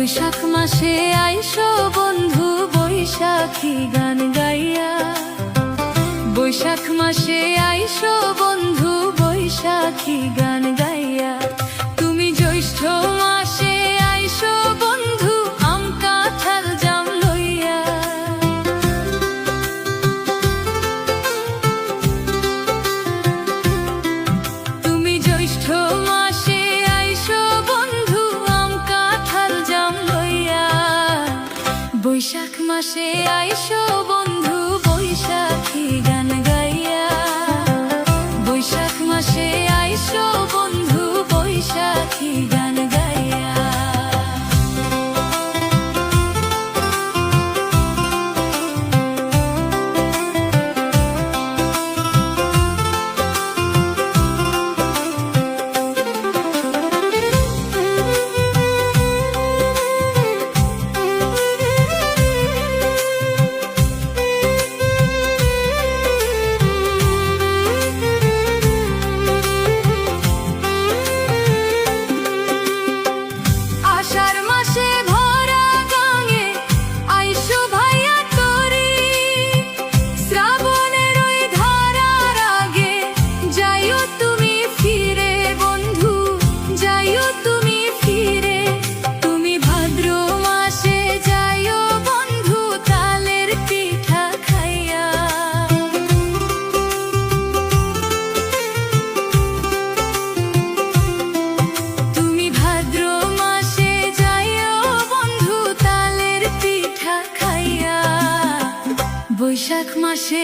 বৈশাখ মাসে আইসো বন্ধু বৈশাখী গান গাইয়া। বৈশাখ মাসে আইসো বন্ধু বৈশাখী গান গাইয়া। তুমি জ্যৈষ্ঠ মাসে আইসো বন্ধু আম কাঁঠাল জাম লইয়া। তুমি জ্যৈষ্ঠ মাসে আইসো বন্ধু আম কাঁঠাল জাম লইয়া। বৈশাখ মাসে আইসো বন্ধু বৈশাখী গান গাইয়া। বৈশাখ মাসে আইসো বন্ধু বৈশাখী গান গাইয়া। বৈশাখ মাসে